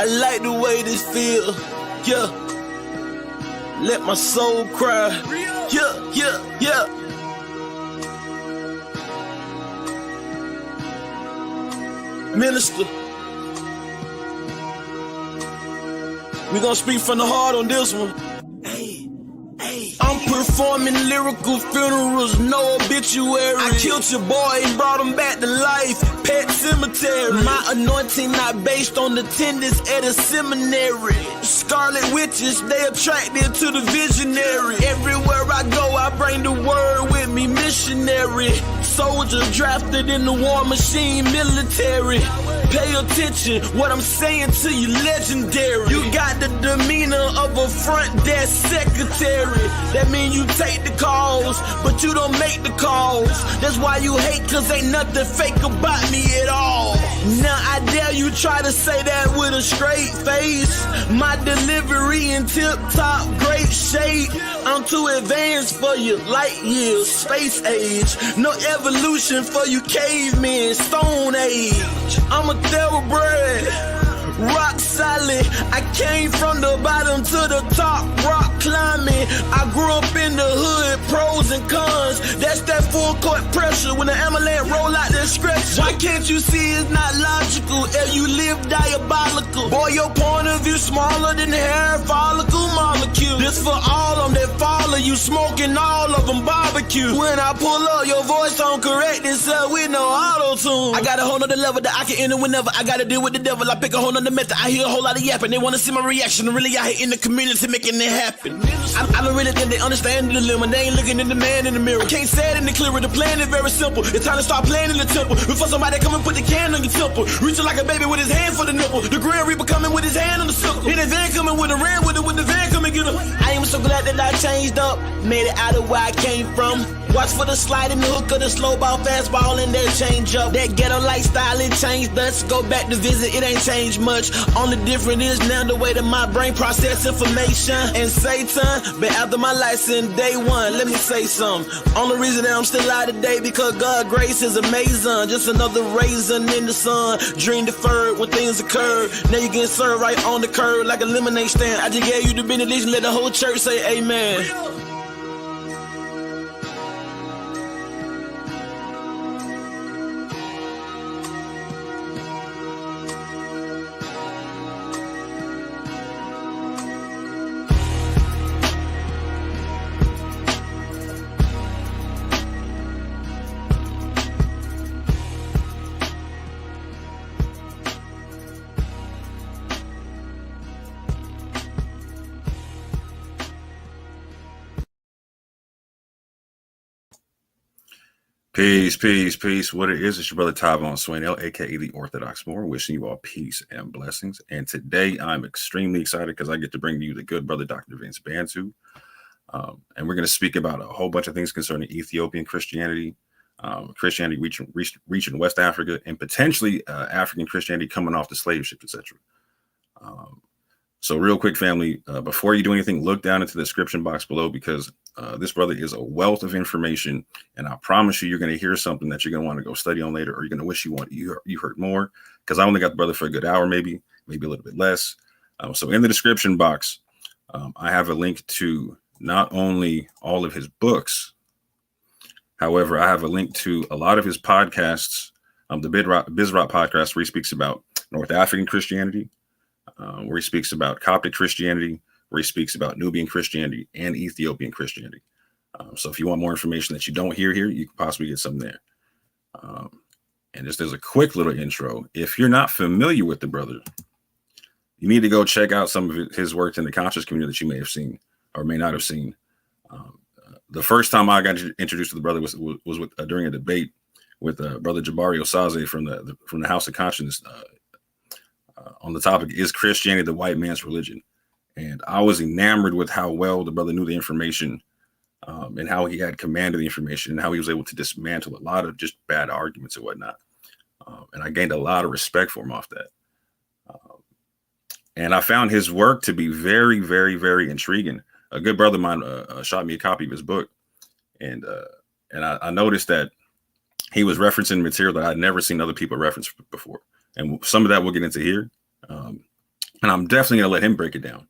like the way this feel. Yeah. Let my soul cry. Yeah, yeah, yeah. Minister, we gonna speak from the heart on this one. I'm performing lyrical funerals, no obituary. I killed your boy and brought him back to life. Pet cemetery. My anointing not based on attendance at a seminary. Scarlet witches, they attracted to the visionary. Everywhere I go, I bring the word with me, missionary. Soldier drafted in the war machine, military. Pay attention, what I'm saying to you, legendary. You got the demeanor of a front desk secretary. That mean you take the calls, but you don't make the calls. That's why you hate, cause ain't nothing fake about me at all. Now I dare you try to say that with a straight face. My delivery in tip-top great shape. I'm too advanced for you, light years, space age. No evolution for you cavemen, stone age. I'm a thoroughbred, rock solid. I came from the bottom to the top, rock climbing. I grew up in the hood, pros and cons. That's that full court pressure when the amalanche roll out that stretch. Why can't you see it's not logical? If you live diabolical, boy, your point of view smaller than the hair follicle molecule. This for all of them that follow you, smoking all of them barbecue. When I pull up, your voice don't correct itself with no auto-tune. I got a whole nother level that I can enter whenever I gotta deal with the devil. I pick a whole nother method. I hear a whole lot of yapping. They wanna see my reaction. Really out here in the community making it happen. I don't really think they understand the dilemma. They ain't looking at the man in the mirror. I can't say it any clearer. The plan is very simple. It's time to start playing in the temple. Before somebody come and put the can on your temple. Reaching like a baby with his hand for the nipple. The Grand Reaper coming with his hand on the sickle. In the van coming with a ram with it. When the van come and get him. I am so glad that I changed up. Made it out of where I came from. Watch for the slide in the hook of the slow ball, fastball, and that change up. That ghetto lifestyle, it changed us. Go back to visit, it ain't changed much. Only difference is now the way that my brain process information. And Satan, but after my license, day one, let me say something. Only reason that I'm still alive today because God's grace is amazing. Just another raisin in the sun. Dream deferred when things occur. Now you getting served right on the curb like a lemonade stand. I just gave you the benediction, let the whole church say amen. Peace, peace, peace. What it is, it's your brother Tavon Swainell, aka the Orthodox Moor, wishing you all peace and blessings. And today I'm extremely excited because I get to bring to you the good brother Dr. Vince Bantu. And we're going to speak about a whole bunch of things concerning Ethiopian Christianity, Christianity reaching West Africa, and potentially African Christianity coming off the slave ships, etc. So real quick, family, before you do anything, look down into the description box below because this brother is a wealth of information, and I promise you're going to hear something that you're going to want to go study on later, or you're going to wish you heard more, because I only got the brother for a good hour, maybe a little bit less. So in the description box, I have a link to not only all of his books, however, I have a link to a lot of his podcasts, the Bisrat podcast, where he speaks about North African Christianity, where he speaks about Coptic Christianity, where he speaks about Nubian Christianity and Ethiopian Christianity. So if you want more information that you don't hear here, you can possibly get some there. And just as a quick little intro, if you're not familiar with the brother, you need to go check out some of his work in the conscious community that you may have seen or may not have seen. The first time I got introduced to the brother was with, during a debate with brother Jabari Osaze from the House of Conscience on the topic, is Christianity the white man's religion? And I was enamored with how well the brother knew the information, and how he had commanded the information, and how he was able to dismantle a lot of just bad arguments and whatnot. And I gained a lot of respect for him off that. And I found his work to be very, very, very intriguing. A good brother of mine shot me a copy of his book. And I noticed that he was referencing material that I'd never seen other people reference before. And some of that we'll get into here. and I'm definitely gonna let him break it down.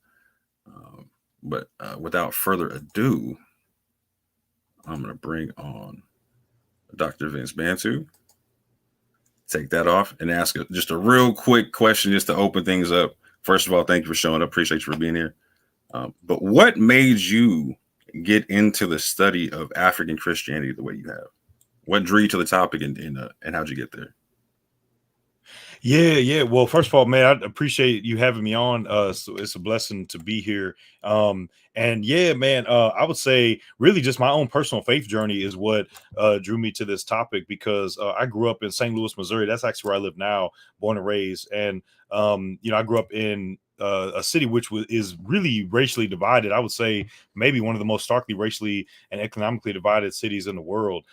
But without further ado, I'm gonna bring on Dr. Vince Bantu. Take that off and ask just a real quick question just to open things up. First of all, thank you for showing up. Appreciate you for being here. But what made you get into the study of African Christianity the way you have? What drew you to the topic, and how'd you get there? Yeah. Well, first of all, man, I appreciate you having me on. So it's a blessing to be here. And yeah, man, I would say really just my own personal faith journey is what drew me to this topic because I grew up in St. Louis, Missouri. That's actually where I live now, born and raised. And I grew up in a city which is really racially divided. I would say maybe one of the most starkly racially and economically divided cities in the world.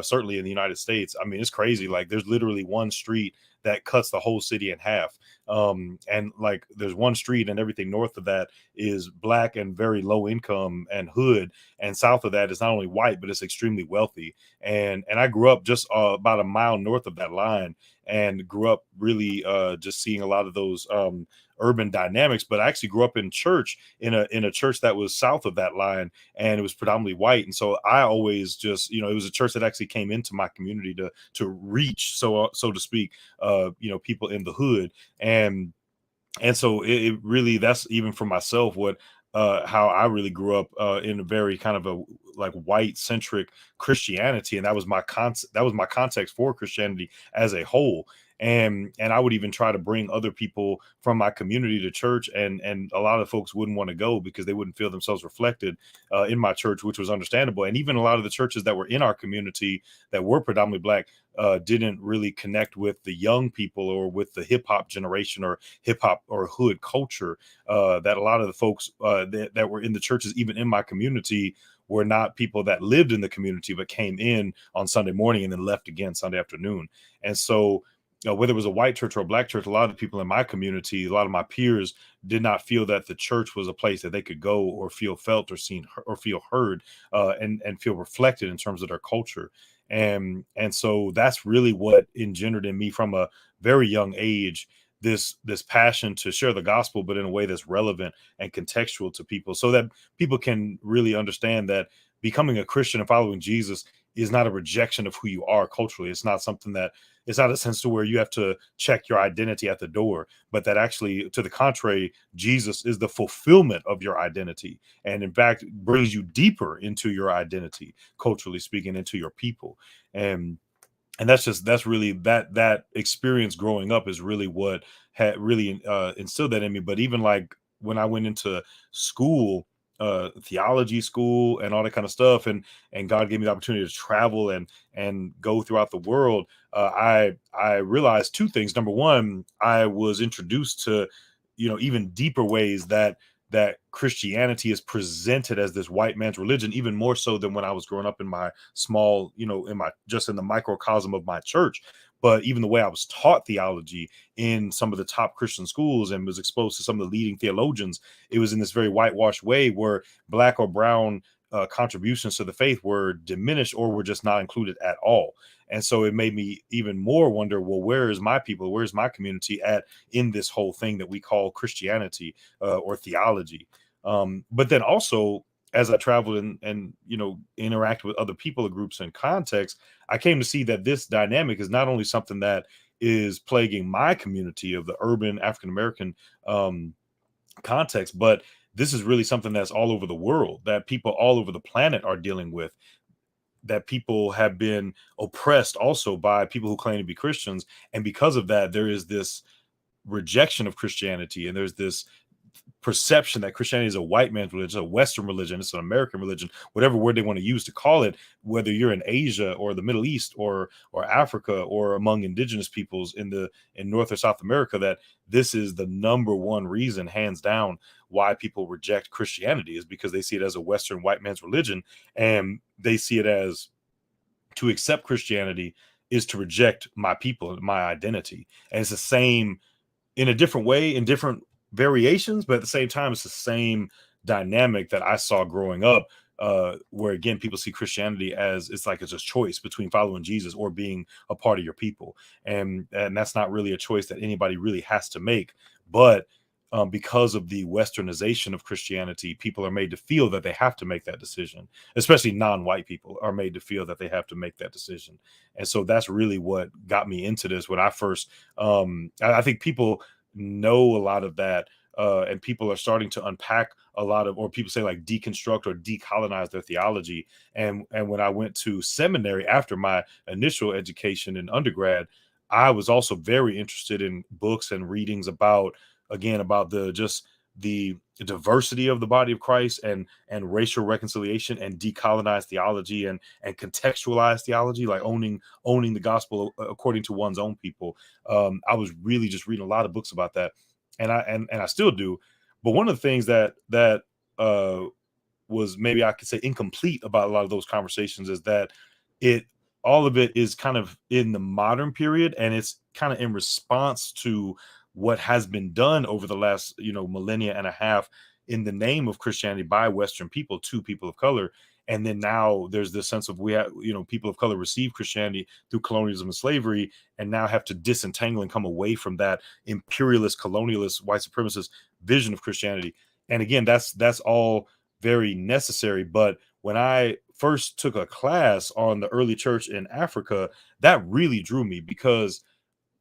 Certainly in the United States. I mean, it's crazy. Like, there's literally one street that cuts the whole city in half. And like there's one street and everything north of that is black and very low income and hood. And south of that is not only white, but it's extremely wealthy. And I grew up just about a mile north of that line and grew up really just seeing a lot of those urban dynamics. But I actually grew up in church in a church that was south of that line, and it was predominantly white. And so I always just, it was a church that actually came into my community to reach, so to speak, people in the hood. And so it really, that's even for myself what how I really grew up in a very kind of a like white centric Christianity, and that was my context for Christianity as a whole. And I would even try to bring other people from my community to church, and a lot of folks wouldn't want to go because they wouldn't feel themselves reflected in my church, which was understandable. And even a lot of the churches that were in our community that were predominantly black didn't really connect with the young people or with the hip hop generation or hip hop or hood culture. That a lot of the folks that were in the churches, even in my community, were not people that lived in the community, but came in on Sunday morning and then left again Sunday afternoon. And so, whether it was a white church or a black church, a lot of the people in my community, a lot of my peers did not feel that the church was a place that they could go or feel felt or seen or feel heard and feel reflected in terms of their culture. And so that's really what engendered in me from a very young age this passion to share the gospel, but in a way that's relevant and contextual to people, so that people can really understand that becoming a Christian and following Jesus is not a rejection of who you are culturally. It's not something that, it's not a sense to where you have to check your identity at the door, but that actually, to the contrary, Jesus is the fulfillment of your identity, and in fact brings you deeper into your identity, culturally speaking, into your people. And that's really that experience growing up is really what had really instilled that in me. But even like when I went into school, theology school and all that kind of stuff, and God gave me the opportunity to travel and go throughout the world, I realized two things. Number one, I was introduced to even deeper ways that Christianity is presented as this white man's religion, even more so than when I was growing up in my small, in my, just in the microcosm of my church. But even the way I was taught theology in some of the top Christian schools and was exposed to some of the leading theologians, it was in this very whitewashed way where black or brown contributions to the faith were diminished or were just not included at all. And so it made me even more wonder, well, where is my people? Where's my community at in this whole thing that we call Christianity or theology? But then also, as I traveled and interact with other people, groups, and contexts, I came to see that this dynamic is not only something that is plaguing my community of the urban African American context, but this is really something that's all over the world, that people all over the planet are dealing with, that people have been oppressed also by people who claim to be Christians. And because of that, there is this rejection of Christianity, and there's this perception that Christianity is a white man's religion, a Western religion, it's an American religion, whatever word they want to use to call it, whether you're in Asia or the Middle East or Africa or among indigenous peoples in North or South America, that this is the number one reason, hands down, why people reject Christianity, is because they see it as a Western white man's religion, and they see it as, to accept Christianity is to reject my people and my identity. And it's the same in a different way, in different variations, but at the same time, it's the same dynamic that I saw growing up, where again, people see Christianity as it's a choice between following Jesus or being a part of your people. And that's not really a choice that anybody really has to make. But because of the westernization of Christianity, people are made to feel that they have to make that decision, especially non-white people are made to feel that they have to make that decision. And so that's really what got me into this. When I first, I think people know a lot of that, and people are starting to unpack a lot of, or people say like deconstruct or decolonize their theology. And when I went to seminary after my initial education in undergrad, I was also very interested in books and readings about, again, about the diversity of the body of Christ, and racial reconciliation, and decolonized theology, and contextualized theology, like owning the gospel according to one's own people. I was really just reading a lot of books about that, and I still do. But one of the things that was, maybe I could say, incomplete about a lot of those conversations is that all of it is kind of in the modern period, and it's kind of in response to what has been done over the last, millennia and a half in the name of Christianity by Western people to people of color. And then now there's this sense of, we have, people of color receive Christianity through colonialism and slavery, and now have to disentangle and come away from that imperialist, colonialist, white supremacist vision of Christianity. And again, that's all very necessary. But when I first took a class on the early church in Africa, that really drew me, because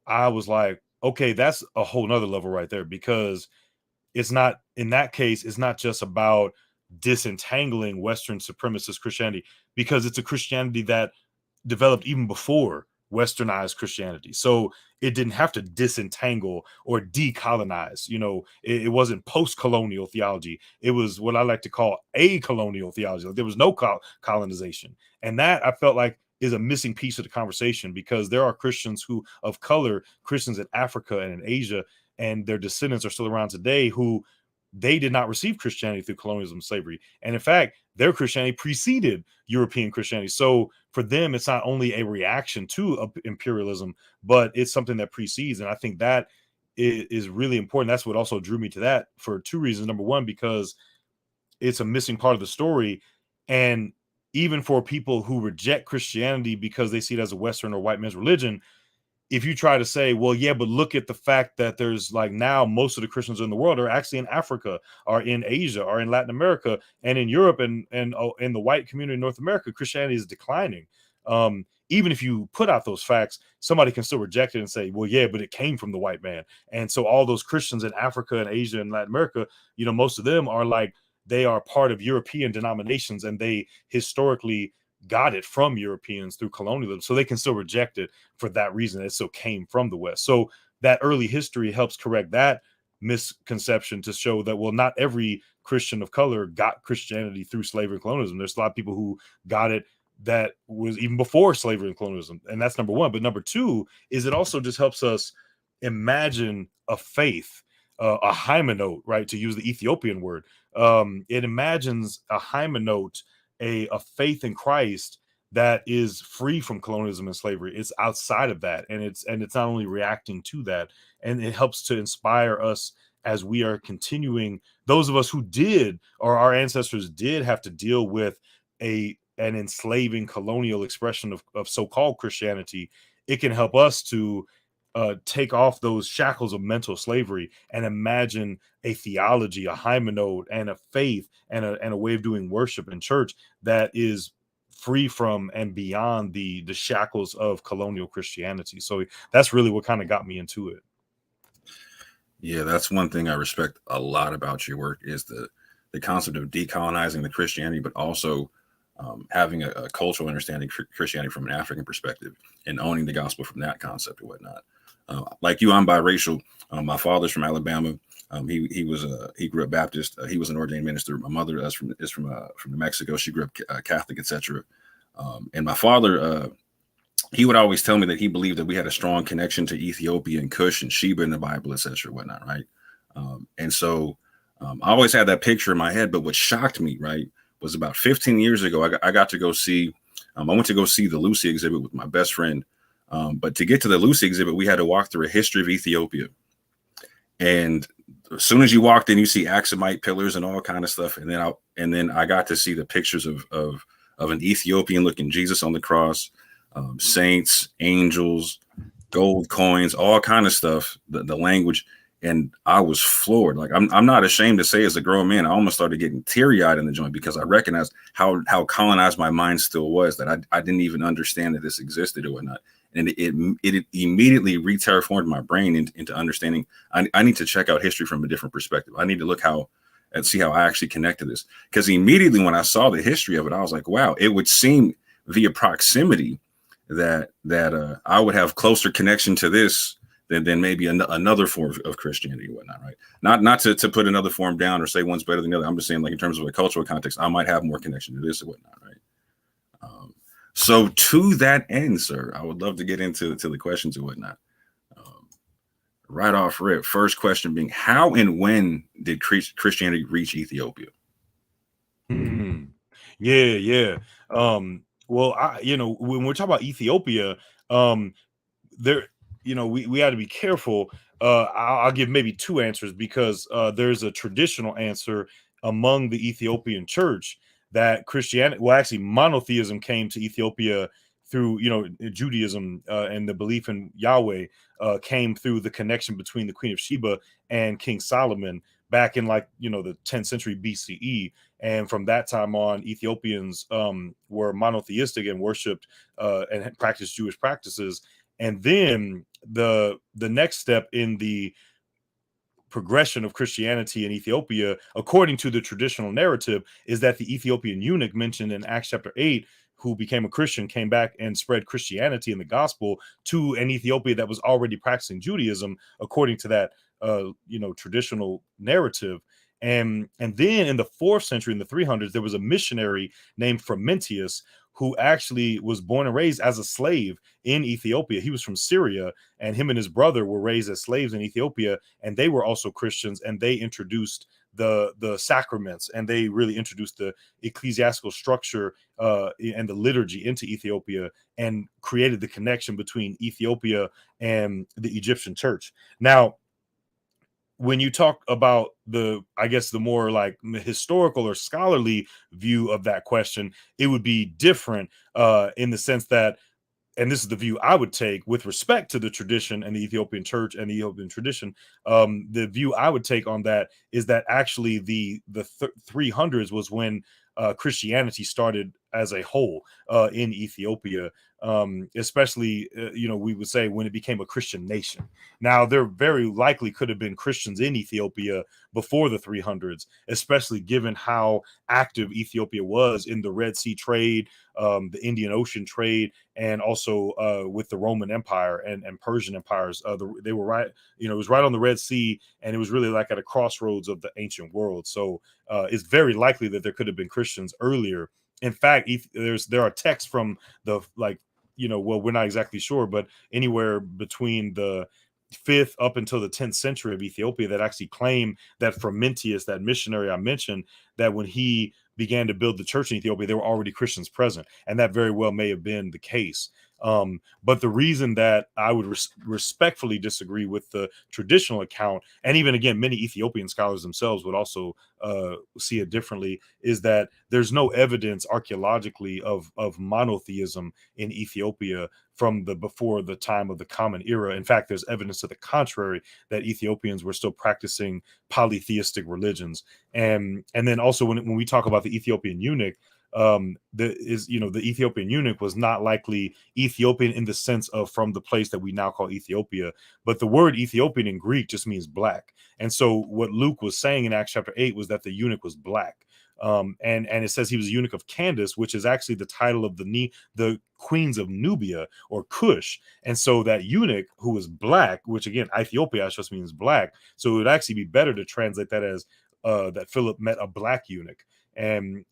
I was like, okay, that's a whole nother level right there, because it's not, in that case, it's not just about disentangling Western supremacist Christianity, because it's a Christianity that developed even before westernized Christianity. So it didn't have to disentangle or decolonize. It wasn't post-colonial theology. It was what I like to call a-colonial theology. Like, there was no colonization. And that, I felt like, is a missing piece of the conversation, because there are Christians of color, Christians in Africa and in Asia, and their descendants are still around today, who they did not receive Christianity through colonialism and slavery. And in fact, their Christianity preceded European Christianity. So for them, it's not only a reaction to imperialism, but it's something that precedes. And I think that is really important. That's what also drew me to that, for two reasons. Number one, because it's a missing part of the story. And even for people who reject Christianity because they see it as a Western or white man's religion, if you try to say, well, yeah, but look at the fact that there's, like, now most of the Christians in the world are actually in Africa, or in Asia, or in Latin America, and in Europe, and in the white community in North America, Christianity is declining. Even if you put out those facts, somebody can still reject it and say, well, yeah, but it came from the white man. And so all those Christians in Africa and Asia and Latin America, most of them are like, they are part of European denominations, and they historically got it from Europeans through colonialism. So they can still reject it for that reason. It still came from the West. So that early history helps correct that misconception, to show that, well, not every Christian of color got Christianity through slavery and colonialism. There's a lot of people who got it that was even before slavery and colonialism. And that's number one. But number two is, it also just helps us imagine a faith, a hymenot, right? To use the Ethiopian word. It imagines a hymenot, a faith in Christ that is free from colonialism and slavery. It's outside of that, and it's not only reacting to that, and it helps to inspire us as we are continuing. Those of us who did, or our ancestors did, have to deal with an enslaving colonial expression of so-called Christianity. It can help us to take off those shackles of mental slavery and imagine a theology, a hymenot, and a faith, and a way of doing worship in church that is free from and beyond the shackles of colonial Christianity. So that's really what kind of got me into it. Yeah, that's one thing I respect a lot about your work, is the concept of decolonizing the Christianity, but also having a cultural understanding for Christianity from an African perspective, and owning the gospel from that concept and whatnot. Like you, I'm biracial. My father's from Alabama. He grew up Baptist. He was an ordained minister. My mother is from New Mexico. She grew up Catholic, etc. And my father, he would always tell me that he believed that we had a strong connection to Ethiopia and Cush and Sheba in the Bible, etc., whatnot, right? And so I always had that picture in my head. But what shocked me, right, was about 15 years ago, I got to go see. I went to go see the Lucy exhibit with my best friend. But to get to the Lucy exhibit, we had to walk through a history of Ethiopia. And as soon as you walked in, you see Axumite pillars and all kind of stuff. And then I got to see the pictures of an Ethiopian looking Jesus on the cross, saints, angels, gold coins, all kind of stuff, the language. And I was floored. Like I'm not ashamed to say, as a grown man, I almost started getting teary-eyed in the joint because I recognized how colonized my mind still was, that I didn't even understand that this existed or whatnot. And it immediately re-terraformed my brain into understanding I need to check out history from a different perspective. I need to look and see how I actually connect to this. Because immediately when I saw the history of it, I was like, wow, it would seem via proximity that I would have closer connection to this than maybe another form of Christianity and whatnot, right? Not to put another form down or say one's better than the other. I'm just saying, like, in terms of a cultural context, I might have more connection to this or whatnot, right? So to that end, sir, I would love to get into the questions and whatnot. Right off rip, first question being, how and when did Christianity reach Ethiopia? Yeah. Well, when we're talking about Ethiopia, there, we had to be careful. I'll give maybe two answers, because there's a traditional answer among the Ethiopian church that Christianity, well, actually monotheism came to Ethiopia through, Judaism, and the belief in Yahweh came through the connection between the Queen of Sheba and King Solomon back in, like, the 10th century BCE. And from that time on, Ethiopians were monotheistic and worshipped and practiced Jewish practices. And then the next step in the progression of Christianity in Ethiopia, according to the traditional narrative, is that the Ethiopian eunuch mentioned in Acts chapter 8, who became a Christian, came back and spread Christianity and the gospel to an Ethiopia that was already practicing Judaism, according to that traditional narrative. And then in the 4th century, in the 300s, there was a missionary named Frumentius, who actually was born and raised as a slave in Ethiopia. He was from Syria, and him and his brother were raised as slaves in Ethiopia, and they were also Christians, and they introduced the sacraments, and they really introduced the ecclesiastical structure and the liturgy into Ethiopia, and created the connection between Ethiopia and the Egyptian church. Now, when you talk about the more like historical or scholarly view of that question, it would be different in the sense that, and this is the view I would take with respect to the tradition and the Ethiopian church and the Ethiopian tradition. The view I would take on that is that actually the 300s was when Christianity started as a whole in Ethiopia, especially, we would say when it became a Christian nation. Now, there very likely could have been Christians in Ethiopia before the 300s, especially given how active Ethiopia was in the Red Sea trade, the Indian Ocean trade, and also with the Roman Empire and Persian empires. They were right, it was right on the Red Sea, and it was really like at a crossroads of the ancient world. So it's very likely that there could have been Christians earlier. In fact, there are texts from the, like, well, we're not exactly sure, but anywhere between the 5th up until the 10th century of Ethiopia that actually claim that Frumentius, that missionary I mentioned, that when he began to build the church in Ethiopia, there were already Christians present, and that very well may have been the case. But the reason that I would respectfully disagree with the traditional account, and even again, many Ethiopian scholars themselves would also see it differently, is that there's no evidence archaeologically of monotheism in Ethiopia from before the time of the Common Era. In fact, there's evidence to the contrary, that Ethiopians were still practicing polytheistic religions. And then also when we talk about the Ethiopian eunuch, the Ethiopian eunuch was not likely Ethiopian in the sense of from the place that we now call Ethiopia, but the word Ethiopian in Greek just means black. And so what Luke was saying in Acts chapter 8 was that the eunuch was black. And it says he was a eunuch of Candace, which is actually the title of the queens of Nubia or Cush. And so that eunuch who was black, which again, Ethiopia just means black. So it would actually be better to translate that as that Philip met a black eunuch. And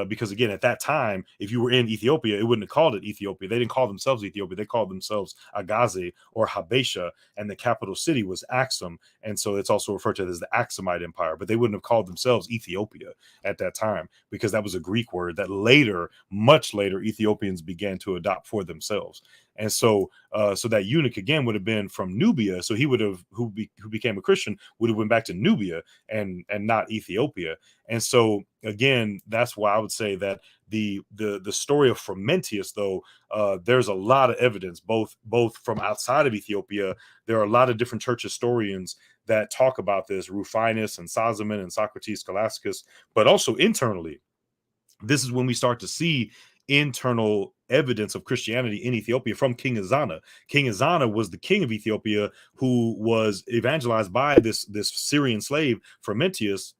because again, at that time, if you were in Ethiopia, it wouldn't have called it Ethiopia. They didn't call themselves Ethiopia. They called themselves Agaze or Habesha, and the capital city was Axum. And so it's also referred to as the Axumite Empire, but they wouldn't have called themselves Ethiopia at that time, because that was a Greek word that later, much later, Ethiopians began to adopt for themselves. And so that eunuch again would have been from Nubia. So he would have, who became a Christian, would have went back to Nubia and not Ethiopia. And so again, that's why I would say that the story of Frumentius, though, there's a lot of evidence, both from outside of Ethiopia. There are a lot of different church historians that talk about this, Rufinus and Sozomen and Socrates Scholasticus, but also internally. This is when we start to see internal evidence of Christianity in Ethiopia from King Ezana. King Ezana was the king of Ethiopia who was evangelized by this Syrian slave, Frumentius,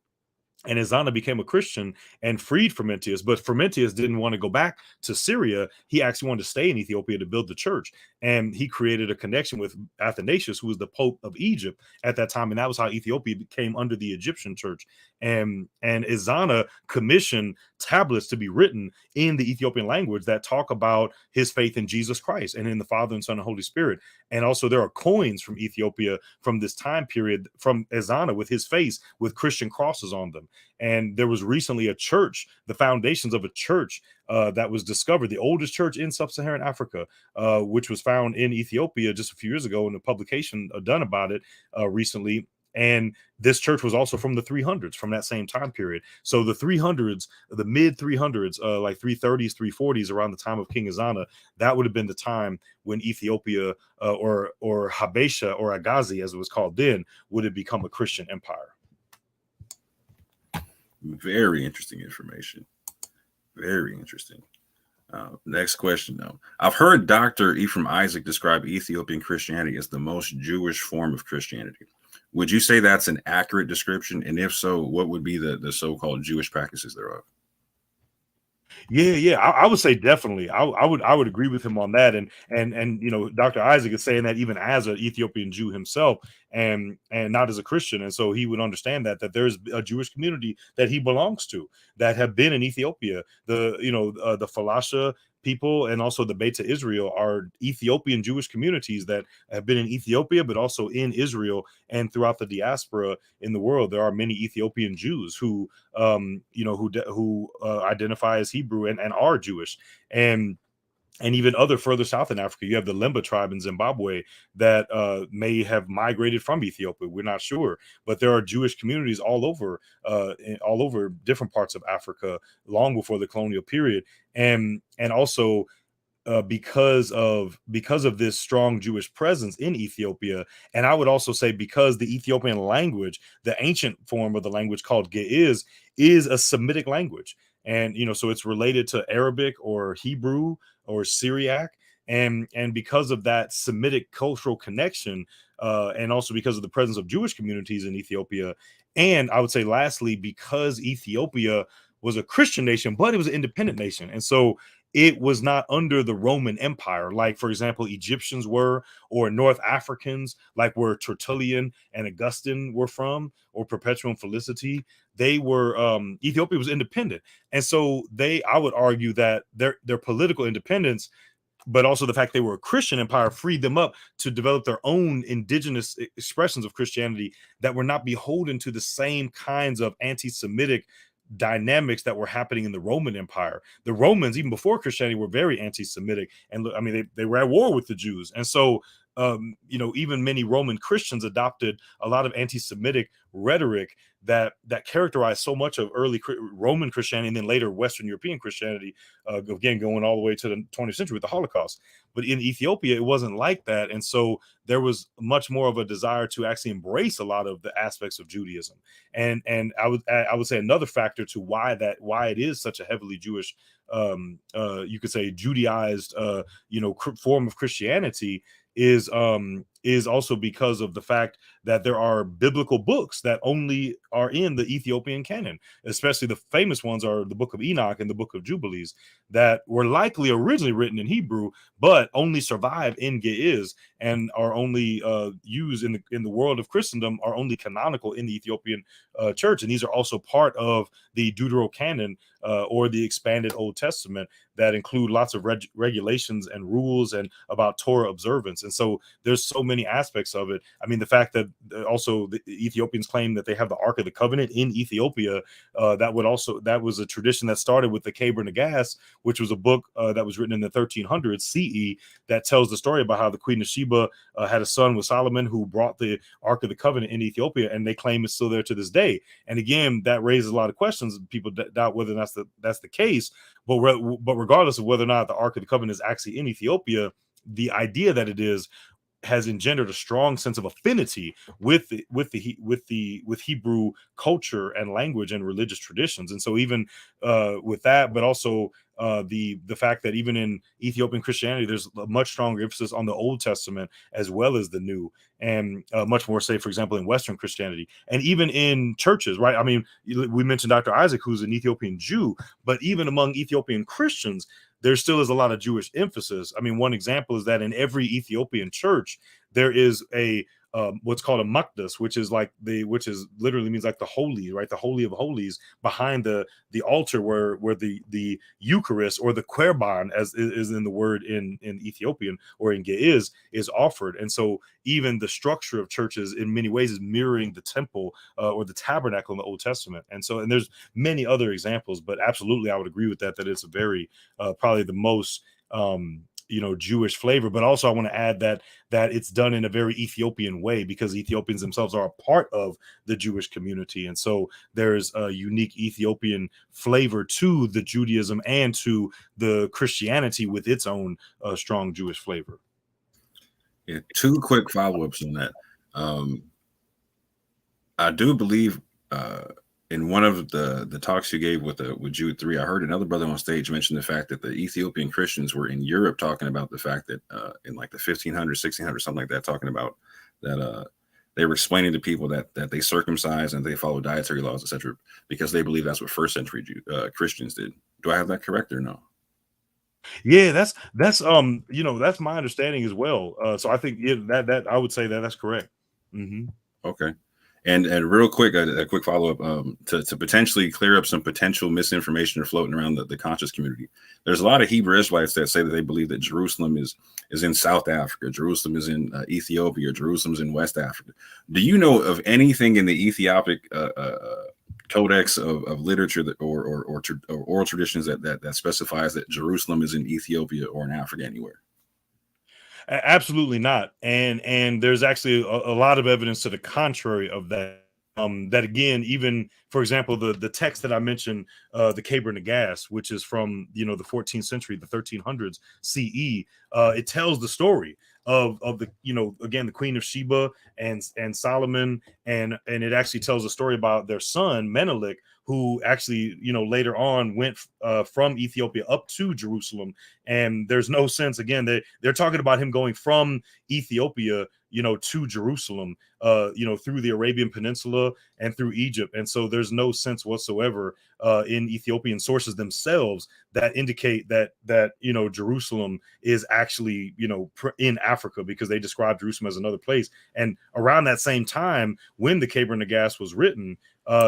and Ezana became a Christian and freed Frumentius, but Frumentius didn't want to go back to Syria. He actually wanted to stay in Ethiopia to build the church, and he created a connection with Athanasius, who was the Pope of Egypt at that time, and that was how Ethiopia became under the Egyptian church. And Ezana commissioned tablets to be written in the Ethiopian language that talk about his faith in Jesus Christ and in the Father and Son and Holy Spirit. And also there are coins from Ethiopia from this time period from Ezana with his face with Christian crosses on them. And there was recently a church, the foundations of a church that was discovered, the oldest church in sub-Saharan Africa, which was found in Ethiopia just a few years ago, and a publication done about it recently. And this church was also from the 300s, from that same time period. So the 300s, the mid 300s, like 330s, 340s, around the time of King Ezana, that would have been the time when Ethiopia or Habesha or Agazi, as it was called then, would have become a Christian empire. Very interesting information. Very interesting. Next question, though. I've heard Dr. Ephraim Isaac describe Ethiopian Christianity as the most Jewish form of Christianity. Would you say that's an accurate description? And if so, what would be the so-called Jewish practices thereof? Yeah, I would say definitely. I would agree with him on that. And you know, Dr. Isaac is saying that even as an Ethiopian Jew himself, and not as a Christian, and so he would understand that there's a Jewish community that he belongs to that have been in Ethiopia. The Falasha people and also the Beta Israel are Ethiopian Jewish communities that have been in Ethiopia, but also in Israel and throughout the diaspora in the world. There are many Ethiopian Jews who identify as Hebrew and are Jewish. And even other further south in Africa, you have the Lemba tribe in Zimbabwe that may have migrated from Ethiopia. We're not sure, but there are Jewish communities all over different parts of Africa long before the colonial period, and also because of this strong Jewish presence in Ethiopia. And I would also say because the Ethiopian language, the ancient form of the language called Ge'ez, is a Semitic language. And, so it's related to Arabic or Hebrew or Syriac. And because of that Semitic cultural connection, and also because of the presence of Jewish communities in Ethiopia, and I would say lastly, because Ethiopia was a Christian nation, but it was an independent nation. And so it was not under the Roman Empire, like, for example, Egyptians were, or North Africans, like where Tertullian and Augustine were from, or Perpetuum Felicity. They were, Ethiopia was independent. And so I would argue that their political independence, but also the fact they were a Christian empire, freed them up to develop their own indigenous expressions of Christianity that were not beholden to the same kinds of anti-Semitic dynamics that were happening in the Roman Empire. The Romans, even before Christianity, were very anti-Semitic, and I mean they were at war with the Jews. And so even many Roman Christians adopted a lot of anti-Semitic rhetoric that characterized so much of early Roman Christianity and then later Western European Christianity, again going all the way to the 20th century with the Holocaust. But in Ethiopia, it wasn't like that, and so there was much more of a desire to actually embrace a lot of the aspects of Judaism. And I would say another factor to why it is such a heavily Jewish, you could say Judaized, form of Christianity is also because of the fact that there are biblical books that only are in the Ethiopian canon. Especially the famous ones are the Book of Enoch and the Book of Jubilees, that were likely originally written in Hebrew, but only survive in Ge'ez and are only used in the world of Christendom, are only canonical in the Ethiopian church. And these are also part of the Deuterocanon, or the expanded Old Testament, that include lots of regulations and rules and about Torah observance. And so there's so many aspects of it. I mean, the fact that also the Ethiopians claim that they have the Ark of the Covenant in Ethiopia, that was a tradition that started with the Keber Nagast, which was a book that was written in the 1300s CE that tells the story about how the Queen of Sheba had a son with Solomon who brought the Ark of the Covenant in Ethiopia, and they claim it's still there to this day. And again, that raises a lot of questions. People doubt whether that's the case, but regardless of whether or not the Ark of the Covenant is actually in Ethiopia, the idea that it is has engendered a strong sense of affinity with Hebrew culture and language and religious traditions. And so even with that, but also the fact that even in Ethiopian Christianity, there's a much stronger emphasis on the Old Testament as well as the New, and much more, say, for example, in Western Christianity, and even in churches, right? I mean, we mentioned Dr. Isaac, who's an Ethiopian Jew, but even among Ethiopian Christians, there still is a lot of Jewish emphasis. I mean, one example is that in every Ethiopian church, there is a what's called a makdas, which is literally means like the holy, right? The holy of holies behind the altar where the Eucharist, or the Querban, as is in the word in Ethiopian or in Ge'ez, is offered. And so even the structure of churches in many ways is mirroring the temple or the tabernacle in the Old Testament. And there's many other examples, but absolutely I would agree with that it's a very probably the most Jewish flavor. But also I want to add that it's done in a very Ethiopian way, because Ethiopians themselves are a part of the Jewish community, and so there's a unique Ethiopian flavor to the Judaism and to the Christianity with its own strong Jewish flavor. Yeah, two quick follow-ups on that. I do believe in one of the talks you gave with Jude 3, I heard another brother on stage mention the fact that the Ethiopian Christians were in Europe talking about the fact that in like the 1500s, 1600s, something like that, talking about that they were explaining to people that they circumcise and they follow dietary laws, etc., because they believe that's what first century Christians did. Do I have that correct or no? Yeah, that's that's my understanding as well. So I think that I would say that's correct. Mm-hmm. Okay. And real quick, a quick follow-up to potentially clear up some potential misinformation floating around the conscious community. There's a lot of Hebrew Israelites that say that they believe that Jerusalem is in South Africa, Jerusalem is in Ethiopia, Jerusalem's in West Africa. Do you know of anything in the Ethiopic codex of literature that or oral traditions that specifies that Jerusalem is in Ethiopia or in Africa anywhere? Absolutely not. And there's actually a lot of evidence to the contrary of that. That again, even for example, the text that I mentioned, the Keber Nagash, which is from the 14th century, the 1300s CE, it tells the story of the again the Queen of Sheba and Solomon, and it actually tells a story about their son Menelik, who actually later on went from Ethiopia up to Jerusalem. And there's no sense, again, they're talking about him going from Ethiopia to Jerusalem through the Arabian Peninsula and through Egypt. And so there's no sense whatsoever in Ethiopian sources themselves that indicate that Jerusalem is actually in Africa, because they describe Jerusalem as another place. And around that same time, when the Keber Nagash was written,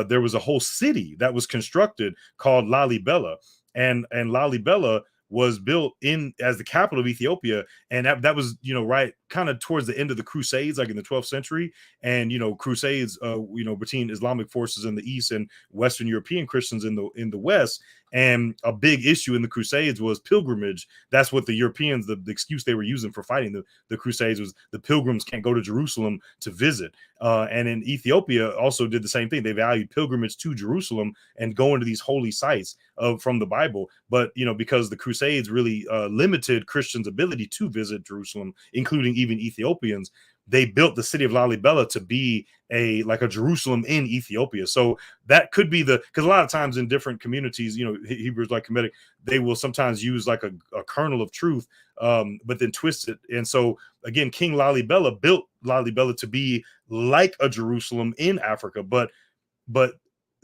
there was a whole city that was constructed called Lalibela, and Lalibela was built as the capital of Ethiopia, and that was right kind of towards the end of the Crusades, like in the 12th century. And Crusades between Islamic forces in the east and Western European Christians in the west. And a big issue in the Crusades was pilgrimage. That's what the Europeans, the excuse they were using for fighting the Crusades was the pilgrims can't go to Jerusalem to visit. And in Ethiopia also did the same thing. They valued pilgrimage to Jerusalem and going to these holy sites from the Bible. But because the Crusades really limited Christians' ability to visit Jerusalem, including even Ethiopians, they built the city of Lalibela to be a Jerusalem in Ethiopia. So that could be because a lot of times in different communities, Hebrews like Kemetic, they will sometimes use like a kernel of truth, but then twist it. And so again, King Lalibela built Lalibela to be like a Jerusalem in Africa, but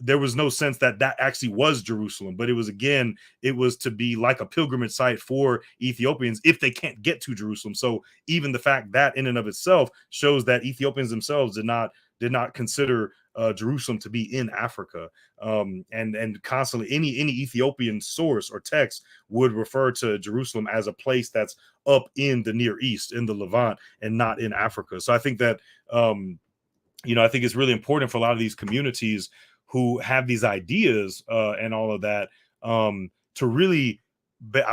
there was no sense that actually was Jerusalem, but it was to be like a pilgrimage site for Ethiopians if they can't get to Jerusalem. So even the fact that in and of itself shows that Ethiopians themselves did not consider Jerusalem to be in Africa. And constantly any Ethiopian source or text would refer to Jerusalem as a place that's up in the Near East, in the Levant, and not in Africa. So I think that I think it's really important for a lot of these communities who have these ideas and all of that to really,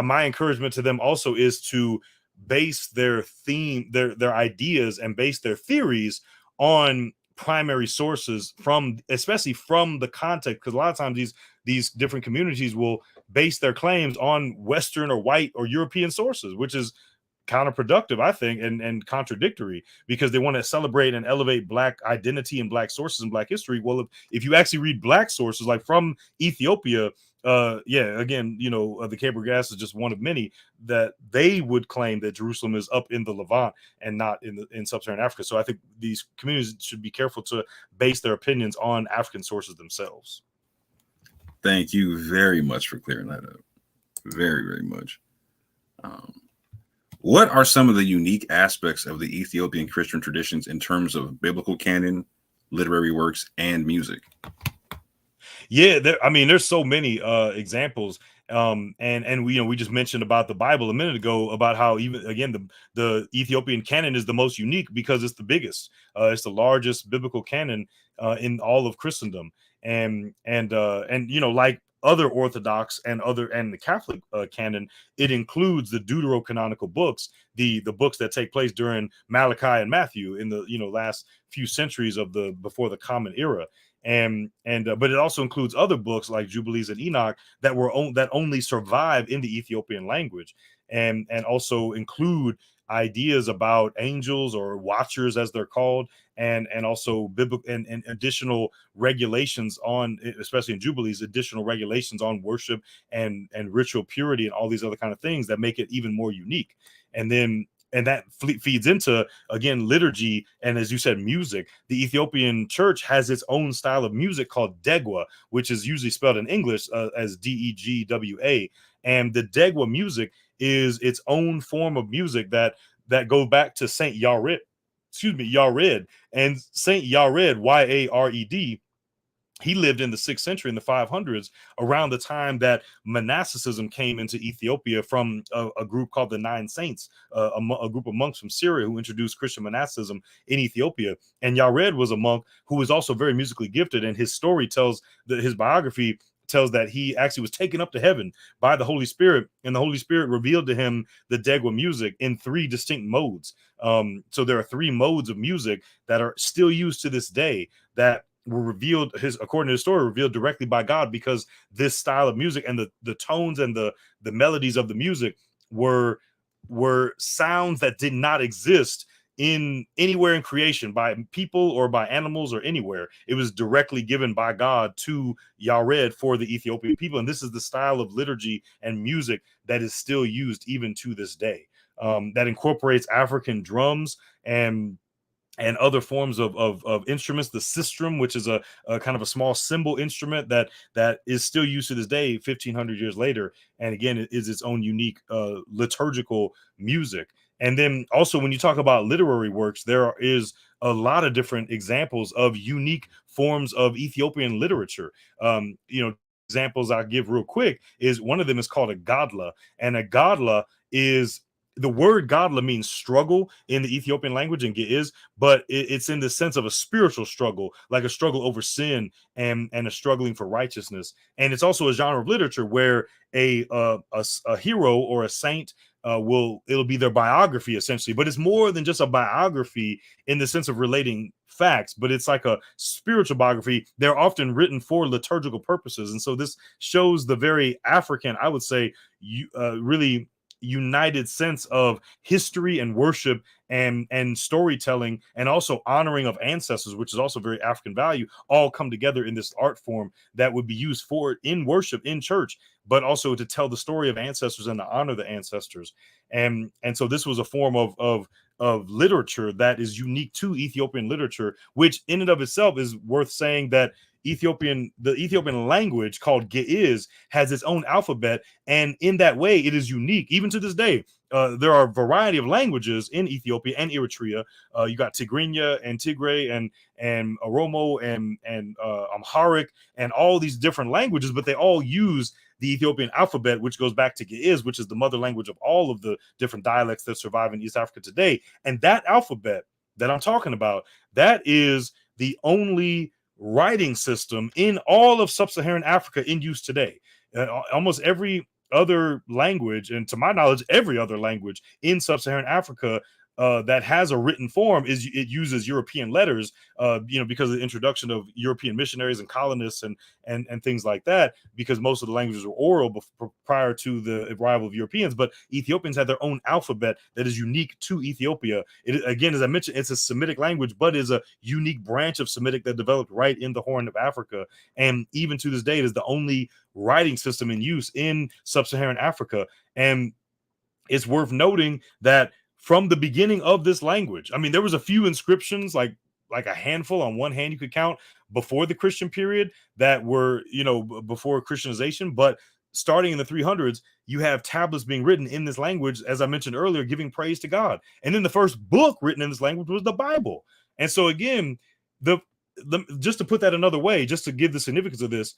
my encouragement to them also is to base their their ideas and base their theories on primary sources, especially from the context, because a lot of times these different communities will base their claims on Western or white or European sources, which is counterproductive, I think, and contradictory, because they want to celebrate and elevate Black identity and Black sources and Black history. Well, if you actually read Black sources, like from Ethiopia, again, the Cable Gas is just one of many, that they would claim that Jerusalem is up in the Levant and not in sub-Saharan Africa. So I think these communities should be careful to base their opinions on African sources themselves. Thank you very much for clearing that up. Very, very much. What are some of the unique aspects of the Ethiopian Christian traditions in terms of biblical canon, literary works, and music? Yeah, there's so many examples. And we just mentioned about the Bible a minute ago, about how even again the Ethiopian canon is the most unique because it's the biggest. It's the largest biblical canon in all of Christendom, and like other Orthodox and the Catholic canon, it includes the deuterocanonical books, the books that take place during Malachi and Matthew in the last few centuries of before the Common Era. But it also includes other books like Jubilees and Enoch that only survive in the Ethiopian language, and also include ideas about angels or watchers, as they're called, and also biblical and additional regulations on, especially in Jubilees, additional regulations on worship and ritual purity and all these other kind of things that make it even more unique. And that feeds into, again, liturgy, and as you said, music. The Ethiopian church has its own style of music called Degwa, which is usually spelled in English as Degwa. And the Degwa music is its own form of music that go back to Saint Yared. And Saint Yared, Yared, he lived in the 6th century, in the 500s, around the time that monasticism came into Ethiopia from a group called the Nine Saints, a group of monks from Syria who introduced Christian monasticism in Ethiopia. And Yared was a monk who was also very musically gifted, and his story tells that his biography tells that he actually was taken up to heaven by the Holy Spirit, and the Holy Spirit revealed to him the Degwa music in 3 distinct modes. So there are 3 modes of music that are still used to this day, that were revealed, according to the story, revealed directly by God, because this style of music and the tones and the melodies of the music were sounds that did not exist in anywhere in creation by people or by animals or anywhere. It was directly given by God to Yared for the Ethiopian people. And this is the style of liturgy and music that is still used even to this day, that incorporates African drums and other forms of instruments. The sistrum, which is a kind of a small cymbal instrument that is still used to this day, 1500 years later. And again, it is its own unique liturgical music. And then also, when you talk about literary works, there is a lot of different examples of unique forms of Ethiopian literature. Examples I'll give real quick is, one of them is called a gadla, and a gadla is, the word gadla means struggle in the Ethiopian language in Ge'ez, but it's in the sense of a spiritual struggle, like a struggle over sin and a struggling for righteousness. And it's also a genre of literature where a hero or a saint it'll be their biography, essentially, but it's more than just a biography in the sense of relating facts, but it's like a spiritual biography. They're often written for liturgical purposes. And so this shows the very African, I would say, really united sense of history and worship and storytelling, and also honoring of ancestors, which is also very African value, all come together in this art form that would be used for in worship in church, but also to tell the story of ancestors and to honor the ancestors. And so this was a form of literature that is unique to Ethiopian literature, which in and of itself is worth saying that the Ethiopian language called Ge'ez has its own alphabet, and in that way it is unique even to this day. There are a variety of languages in Ethiopia and Eritrea. You got Tigrinya and Tigray and Oromo and Amharic and all these different languages, but they all use the Ethiopian alphabet, which goes back to Ge'ez, which is the mother language of all of the different dialects that survive in East Africa today. And that alphabet that I'm talking about, that is the only writing system in all of sub-Saharan Africa in use today. Almost every other language, and to my knowledge, every other language in sub-Saharan Africa that has a written form is it uses European letters, because of the introduction of European missionaries and colonists and things like that, because most of the languages were oral prior to the arrival of Europeans. But Ethiopians had their own alphabet that is unique to Ethiopia. It, again, as I mentioned, it's a Semitic language, but is a unique branch of Semitic that developed right in the Horn of Africa. And even to this day, it is the only writing system in use in sub-Saharan Africa. And it's worth noting that from the beginning of this language, I mean, there was a few inscriptions, like a handful on one hand you could count, before the Christian period that were, before Christianization. But starting in the 300s, you have tablets being written in this language, as I mentioned earlier, giving praise to God. And then the first book written in this language was the Bible. And so again, just to put that another way, just to give the significance of this,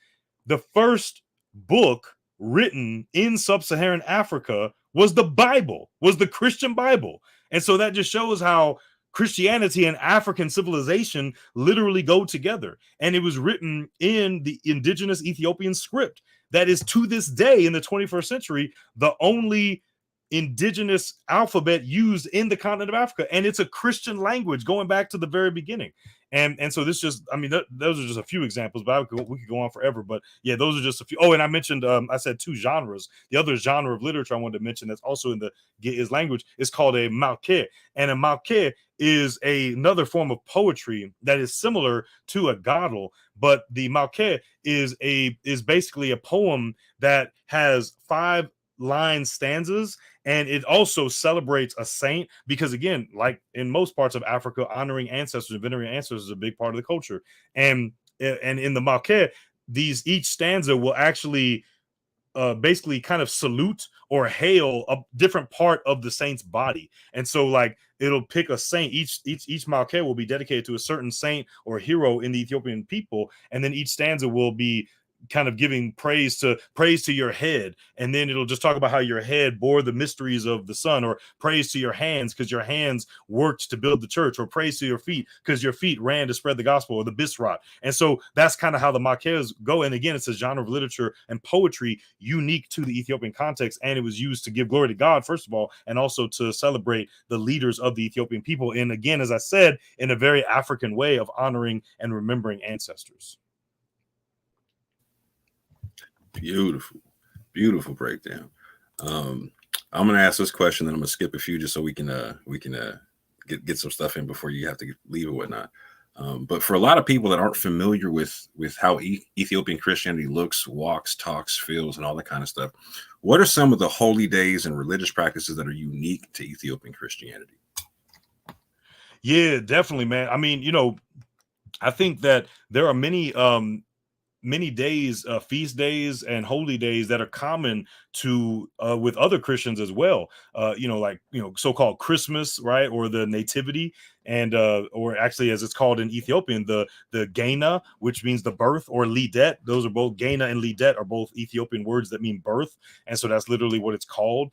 the first book written in sub-Saharan Africa was the Bible, was the Christian Bible. And so that just shows how Christianity and African civilization literally go together. And it was written in the indigenous Ethiopian script that is, to this day in the 21st century, the only indigenous alphabet used in the continent of Africa. And it's a Christian language going back to the very beginning. And so this just, I mean, those are just a few examples, but we could go on forever. But yeah, those are just a few. Oh, and I mentioned, I said 2 genres. The other genre of literature I wanted to mention that's also in the Ge'ez language is called a malke. And a malke is another form of poetry that is similar to a gadol, but the malke is basically a poem that has 5-line stanzas, and it also celebrates a saint, because again, like in most parts of Africa, honoring ancestors and venerating ancestors is a big part of the culture. And in the malke, each stanza will actually basically kind of salute or hail a different part of the saint's body. And so like it'll pick a saint. Each malke will be dedicated to a certain saint or hero in the Ethiopian people, and then each stanza will be kind of giving praise to your head, and then it'll just talk about how your head bore the mysteries of the sun, or praise to your hands because your hands worked to build the church, or praise to your feet because your feet ran to spread the gospel, or the Bisrat. And so that's kind of how the Makers go. And again, it's a genre of literature and poetry unique to the Ethiopian context, and it was used to give glory to God, first of all, and also to celebrate the leaders of the Ethiopian people. And again, as I said, in a very African way of honoring and remembering ancestors. Beautiful breakdown. I'm gonna ask this question, then I'm gonna skip a few just so we can get some stuff in before you have to leave or whatnot. But for a lot of people that aren't familiar with how Ethiopian Christianity looks, walks, talks, feels, and all that kind of stuff, what are some of the holy days and religious practices that are unique to Ethiopian Christianity? Yeah, definitely, man. I mean, I think that there are many days, feast days and holy days that are common to with other Christians as well. So-called Christmas, right, or the Nativity, and or actually, as it's called in Ethiopian, the Gena, which means the birth, or Lidet. Those are both, Gena and Lidet are both Ethiopian words that mean birth, and so that's literally what it's called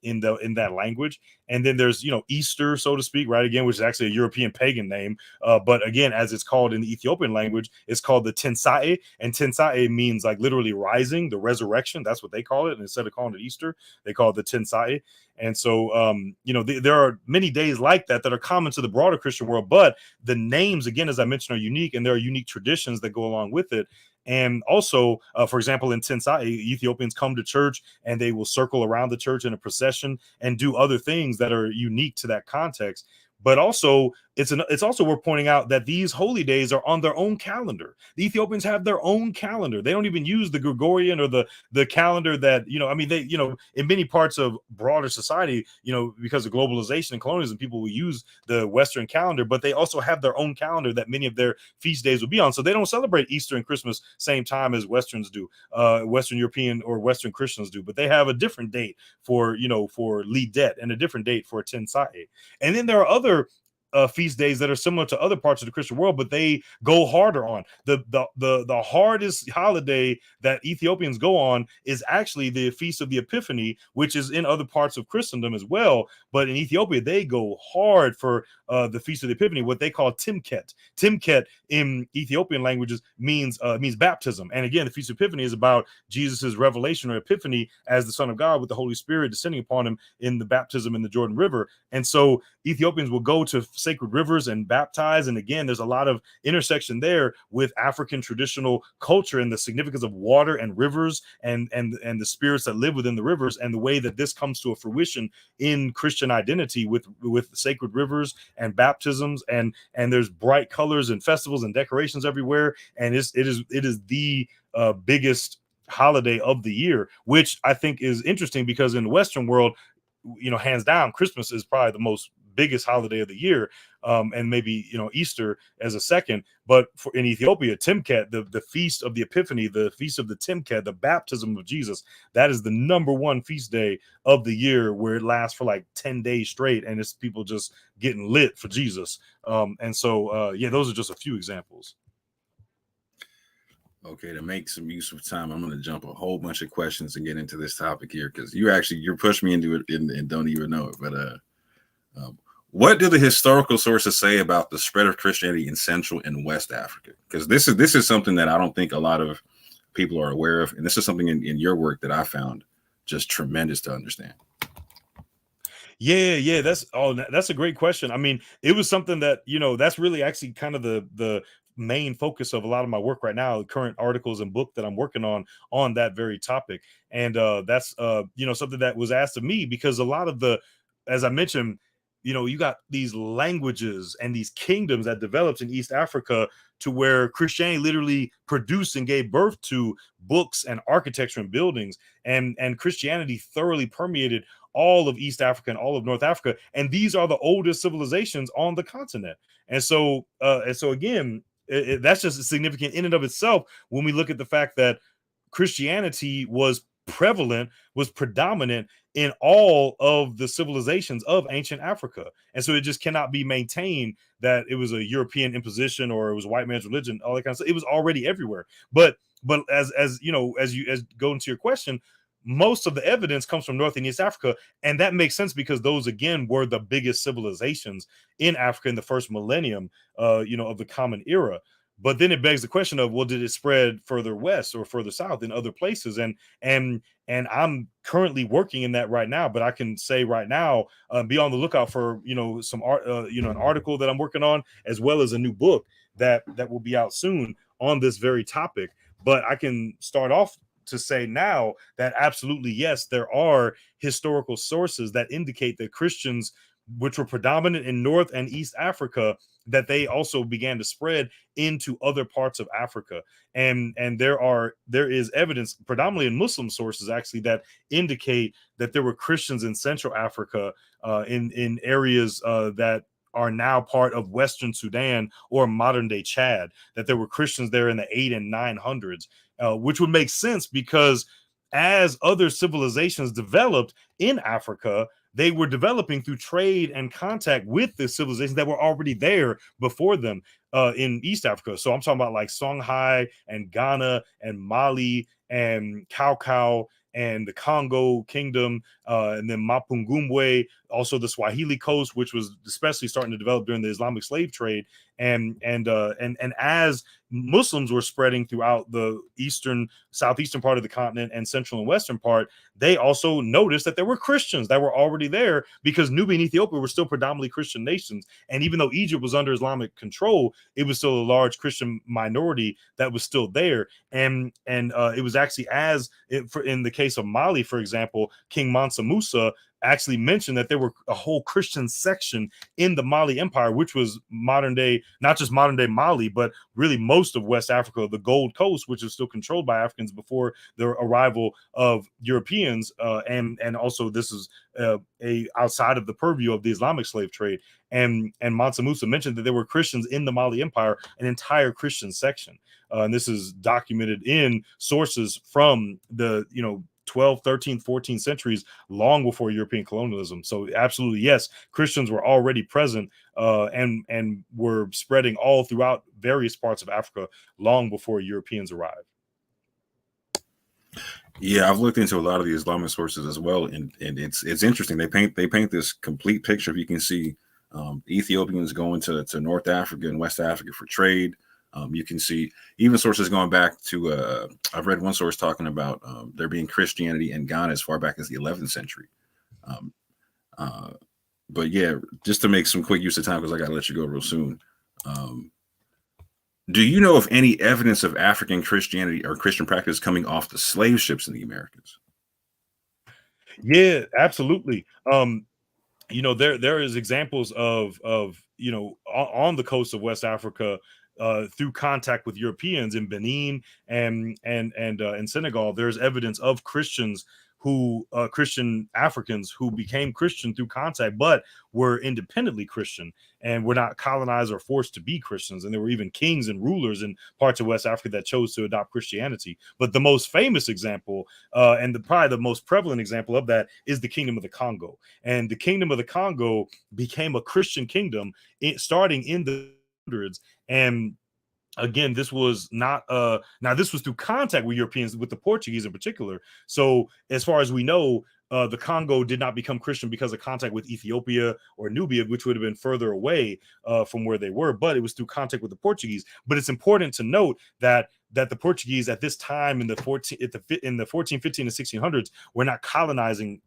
in that language. And then there's Easter, so to speak, right, again, which is actually a European pagan name, but again, as it's called in the Ethiopian language, it's called the Tinsae, and Tinsae means like literally rising, the resurrection. That's what they call it. And instead of calling it Easter, they call it the Tinsae. And so, there are many days like that are common to the broader Christian world, but the names, again, as I mentioned, are unique, and there are unique traditions that go along with it. And also, for example, in Tinsae, Ethiopians come to church and they will circle around the church in a procession and do other things that are unique to that context. But also, it's also worth pointing out that these holy days are on their own calendar. The Ethiopians have their own calendar. They don't even use the Gregorian or the calendar that, they, in many parts of broader society, because of globalization and colonialism, people will use the Western calendar, but they also have their own calendar that many of their feast days will be on. So they don't celebrate Easter and Christmas same time as Westerns do, Western European or Western Christians do, but they have a different date for Lidet and a different date for Tinsae. And then there are other feast days that are similar to other parts of the Christian world, but they go harder on. The hardest holiday that Ethiopians go on is actually the Feast of the Epiphany, which is in other parts of Christendom as well. But in Ethiopia, they go hard for the Feast of the Epiphany, what they call Timket. Timket in Ethiopian languages means baptism. And again, the Feast of Epiphany is about Jesus's revelation or epiphany as the Son of God with the Holy Spirit descending upon him in the baptism in the Jordan River. And so Ethiopians will go to sacred rivers and baptize. And again, there's a lot of intersection there with African traditional culture and the significance of water and rivers and the spirits that live within the rivers, and the way that this comes to a fruition in Christian identity with sacred rivers and baptisms, and there's bright colors and festivals and decorations everywhere. And it is the biggest holiday of the year, which I think is interesting because in the Western world, hands down, Christmas is probably the most biggest holiday of the year, and maybe Easter as a second. But in Ethiopia, Timket, the Feast of the Epiphany, the Feast of the Timket, the baptism of Jesus, that is the number one feast day of the year, where it lasts for like 10 days straight, and it's people just getting lit for Jesus. And so those are just a few examples. Okay, to make some use of time, I'm going to jump a whole bunch of questions and get into this topic here, because you're pushing me into it and don't even know it. But what do the historical sources say about the spread of Christianity in Central and West Africa? Because this is something that I don't think a lot of people are aware of, and this is something in your work that I found just tremendous to understand. Yeah, that's a great question. I mean, it was something that that's really actually kind of the main focus of a lot of my work right now, current articles and book that I'm working on that very topic. And that's something that was asked of me, because a lot of as I mentioned, you got these languages and these kingdoms that developed in East Africa, to where Christianity literally produced and gave birth to books and architecture and buildings, and Christianity thoroughly permeated all of East Africa and all of North Africa. And these are the oldest civilizations on the continent. And so again, that's just significant in and of itself when we look at the fact that Christianity was predominant in all of the civilizations of ancient Africa. And so it just cannot be maintained that it was a European imposition or it was a white man's religion, all that kind of stuff. It was already everywhere. But as go into your question, most of the evidence comes from North and East Africa. And that makes sense because those, again, were the biggest civilizations in Africa in the first millennium, of the Common Era. But then it begs the question of, well, did it spread further west or further south in other places? And I'm currently working in that right now. But I can say right now, be on the lookout for some art, an article that I'm working on, as well as a new book that will be out soon on this very topic. But I can start off to say now that absolutely, yes, there are historical sources that indicate that Christians, which were predominant in North and East Africa, that they also began to spread into other parts of Africa. And there is evidence, predominantly in Muslim sources, actually, that indicate that there were Christians in Central Africa, in areas that are now part of Western Sudan or modern day Chad, that there were Christians there in the 800s and 900s, which would make sense because as other civilizations developed in Africa, they were developing through trade and contact with the civilizations that were already there before them in East Africa. So I'm talking about like Songhai and Ghana and Mali and Kaukau and the Congo Kingdom, and then Mapungubwe, also the Swahili coast, which was especially starting to develop during the Islamic slave trade. And as Muslims were spreading throughout the southeastern part of the continent and central and western part, they also noticed that there were Christians that were already there, because Nubia and Ethiopia were still predominantly Christian nations. And even though Egypt was under Islamic control, it was still a large Christian minority that was still there. And it was actually in the case of Mali, for example, King Mansa Musa actually mentioned that there were a whole Christian section in the Mali Empire, which was modern day, not just modern day Mali, but really most of West Africa, the Gold Coast, which is still controlled by Africans before the arrival of Europeans. And also this is outside of the purview of the Islamic slave trade. And Mansa Musa mentioned that there were Christians in the Mali Empire, an entire Christian section. And this is documented in sources from the 12th, 13th, 14th centuries, long before European colonialism. So absolutely, yes, Christians were already present and were spreading all throughout various parts of Africa long before Europeans arrived. Yeah, I've looked into a lot of the Islamic sources as well, and it's interesting. They paint this complete picture. You can see Ethiopians going to North Africa and West Africa for trade. You can see even sources going back to I've read one source talking about there being Christianity in Ghana as far back as the 11th century. But yeah, just to make some quick use of time, because I got to let you go real soon. Do you know of any evidence of African Christianity or Christian practice coming off the slave ships in the Americas? Yeah, absolutely. There is examples of on the coast of West Africa through contact with Europeans in Benin and in Senegal. There's evidence of Christians Christian Africans who became Christian through contact, but were independently Christian and were not colonized or forced to be Christians. And there were even kings and rulers in parts of West Africa that chose to adopt Christianity. But the most famous example and probably the most prevalent example of that is the Kingdom of the Congo. And the Kingdom of the Congo became a Christian kingdom starting in the hundreds. And again, this was not now this was through contact with Europeans, with the Portuguese in particular. So as far as we know, the Congo did not become Christian because of contact with Ethiopia or Nubia, which would have been further away from where they were, but it was through contact with the Portuguese. But it's important to note that the Portuguese at this time in the 14, in 15 and 1600s were not colonizing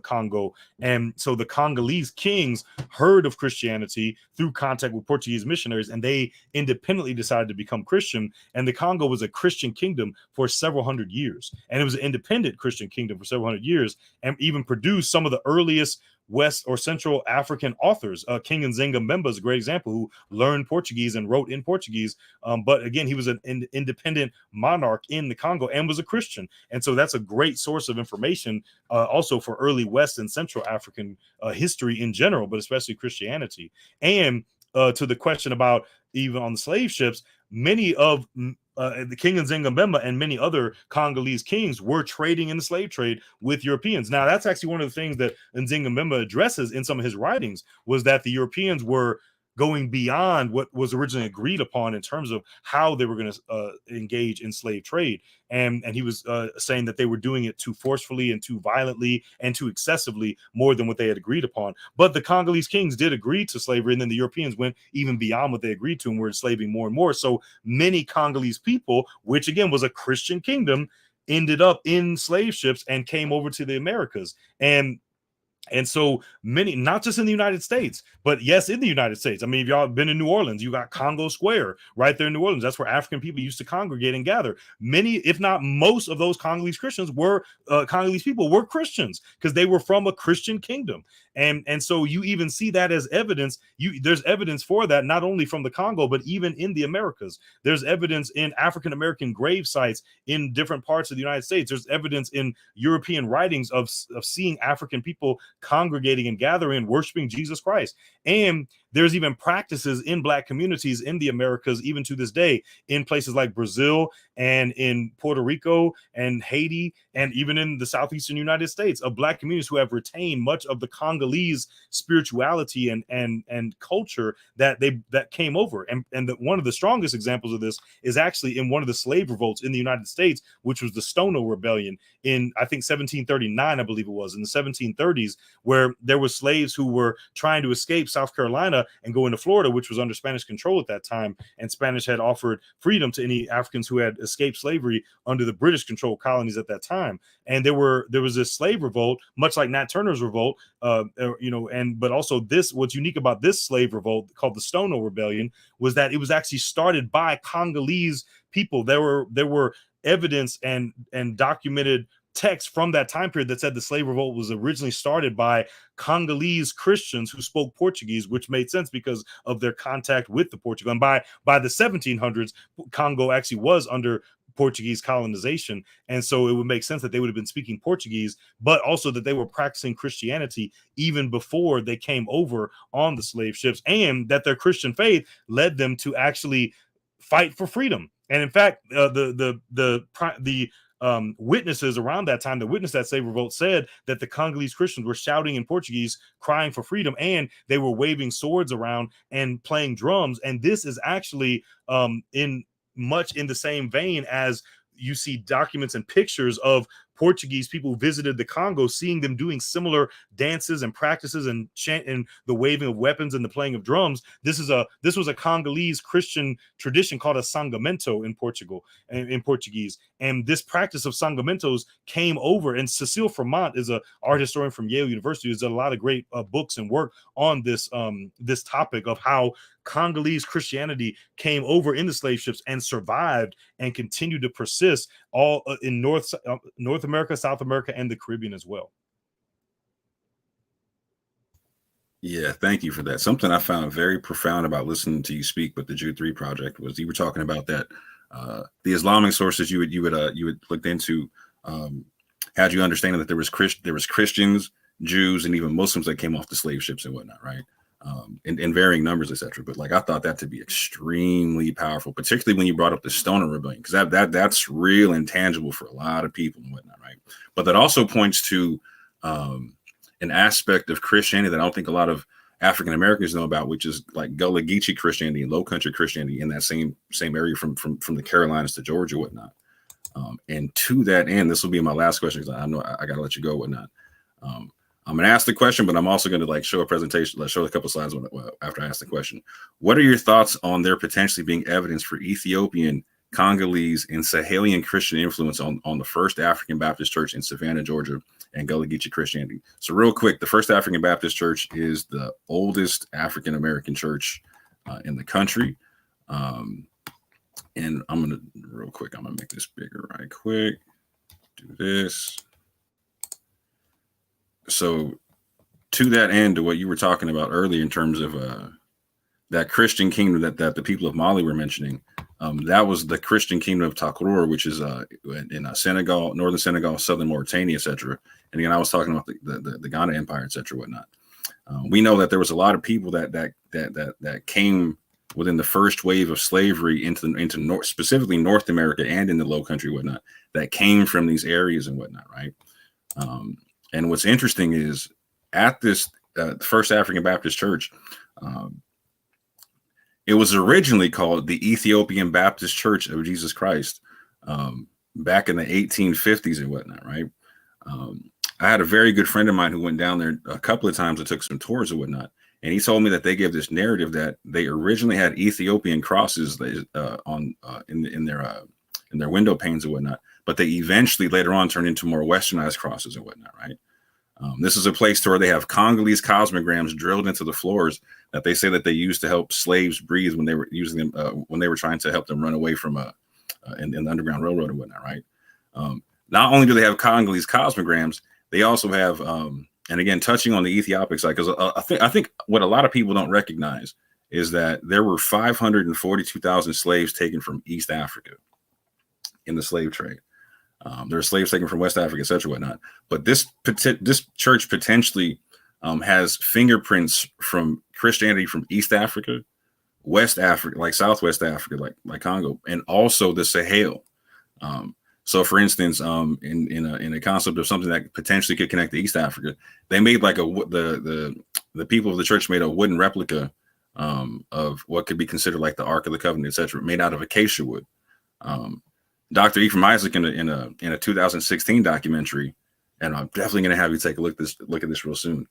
Congo. And so the Congolese kings heard of Christianity through contact with Portuguese missionaries, and they independently decided to become Christian. And the Congo was a Christian kingdom for several hundred years. And it was an independent Christian kingdom for several hundred years, and even produced some of the earliest West or Central African authors. King Nzinga Mbemba is a great example, who learned Portuguese and wrote in Portuguese. But again, he was an independent monarch in the Congo and was a Christian. And so that's a great source of information also for early West and Central African history in general, but especially Christianity. And to the question about even on the slave ships, many of the King Nzinga Mbemba and many other Congolese kings were trading in the slave trade with Europeans. Now, that's actually one of the things that Nzinga Mbemba addresses in some of his writings, was that the Europeans were going beyond what was originally agreed upon in terms of how they were going to engage in slave trade. And he was saying that they were doing it too forcefully and too violently and too excessively, more than what they had agreed upon. But the Congolese kings did agree to slavery, and then the Europeans went even beyond what they agreed to and were enslaving more and more. So many Congolese people, which again was a Christian kingdom, ended up in slave ships and came over to the Americas. And so many, not just in the United States, but yes, in the United States. I mean, if y'all been in New Orleans, you got Congo Square right there in New Orleans. That's where African people used to congregate and gather. Many, if not most, of those Congolese Christians were Congolese people were Christians because they were from a Christian kingdom. And so you even see that as evidence. There's evidence for that, not only from the Congo, but even in the Americas. There's evidence in African American grave sites in different parts of the United States. There's evidence in European writings of seeing African people congregating and gathering and worshiping Jesus Christ. And there's even practices in Black communities in the Americas, even to this day, in places like Brazil and in Puerto Rico and Haiti, and even in the southeastern United States, of Black communities who have retained much of the Congolese spirituality and culture that came over. And one of the strongest examples of this is actually in one of the slave revolts in the United States, which was the Stono Rebellion in, I think, 1739, I believe it was, in the 1730s, where there were slaves who were trying to escape South Carolina and go into Florida, which was under Spanish control at that time. And Spanish had offered freedom to any Africans who had escaped slavery under the British controlled colonies at that time. And there was this slave revolt, much like Nat Turner's revolt, but also what's unique about this slave revolt called the Stono Rebellion was that it was actually started by Congolese people. There were evidence and documented text from that time period that said the slave revolt was originally started by Congolese Christians who spoke Portuguese, which made sense because of their contact with the Portugal. And by the 1700s, Congo actually was under Portuguese colonization. And so it would make sense that they would have been speaking Portuguese, but also that they were practicing Christianity even before they came over on the slave ships, and that their Christian faith led them to actually fight for freedom. And in fact, the witnesses around that time that witnessed that slave revolt said that the Congolese Christians were shouting in Portuguese, crying for freedom, and they were waving swords around and playing drums. And this is actually in much in the same vein as you see documents and pictures of Portuguese people who visited the Congo, seeing them doing similar dances and practices and chant and the waving of weapons and the playing of drums. This was a Congolese Christian tradition called a sangamento in Portugal and in Portuguese. And this practice of sangamentos came over. And Cecile Fremont is an art historian from Yale University who's done a lot of great books and work on this this topic of how Congolese Christianity came over in the slave ships and survived and continued to persist all in North America, South America, and the Caribbean as well. Yeah, thank you for that. Something I found very profound about listening to you speak with the Jude 3 project was you were talking about that the Islamic sources you would looked into had you understanding that there was Christians, Jews, and even Muslims that came off the slave ships and whatnot, right? In varying numbers, etc. But like I thought that to be extremely powerful, particularly when you brought up the Stoner Rebellion, because that's real and tangible for a lot of people and whatnot, right? But that also points to an aspect of Christianity that I don't think a lot of African Americans know about, which is like Gullah Geechee Christianity and Low Country Christianity in that same area from the Carolinas to Georgia, whatnot. And to that end, this will be my last question because I know I got to let you go, whatnot. I'm going to ask the question, but I'm also going to like show a presentation, show a couple slides after I ask the question. What are your thoughts on there potentially being evidence for Ethiopian, Congolese, and Sahelian Christian influence on the first African Baptist church in Savannah, Georgia, and Gullah Geechee Christianity? So real quick, the first African Baptist church is the oldest African American church in the country. And I'm going to, real quick, I'm going to make this bigger right quick. Do this. So to that end, to what you were talking about earlier in terms of that Christian kingdom that the people of Mali were mentioning, that was the Christian kingdom of Takrur, which is in Senegal, northern Senegal, southern Mauritania, etc. And again, I was talking about the Ghana Empire, etc. Whatnot. We know that there was a lot of people that came within the first wave of slavery into specifically North America and in the Low Country, whatnot, that came from these areas and whatnot, right? And what's interesting is at this first African Baptist church, it was originally called the Ethiopian Baptist Church of Jesus Christ back in the 1850s and whatnot, right? I had a very good friend of mine who went down there a couple of times and took some tours and whatnot. And he told me that they gave this narrative that they originally had Ethiopian crosses in their window panes and whatnot, but they eventually later on turned into more westernized crosses and whatnot, right? This is a place where they have Congolese cosmograms drilled into the floors that they say that they used to help slaves breathe when they were using them when they were trying to help them run away from in the Underground Railroad and whatnot, right? Not only do they have Congolese cosmograms, they also have, and again, touching on the Ethiopic side, because I think what a lot of people don't recognize is that there were 542,000 slaves taken from East Africa in the slave trade. There are slaves taken from West Africa, etc., whatnot. But this church potentially has fingerprints from Christianity from East Africa, West Africa, like Southwest Africa, like Congo, and also the Sahel. So, for instance, in a concept of something that potentially could connect to East Africa, they made like the people of the church made a wooden replica of what could be considered like the Ark of the Covenant, etc., made out of acacia wood. Dr. Ephraim Isaac in a 2016 documentary, and I'm definitely going to have you take a look at this real soon,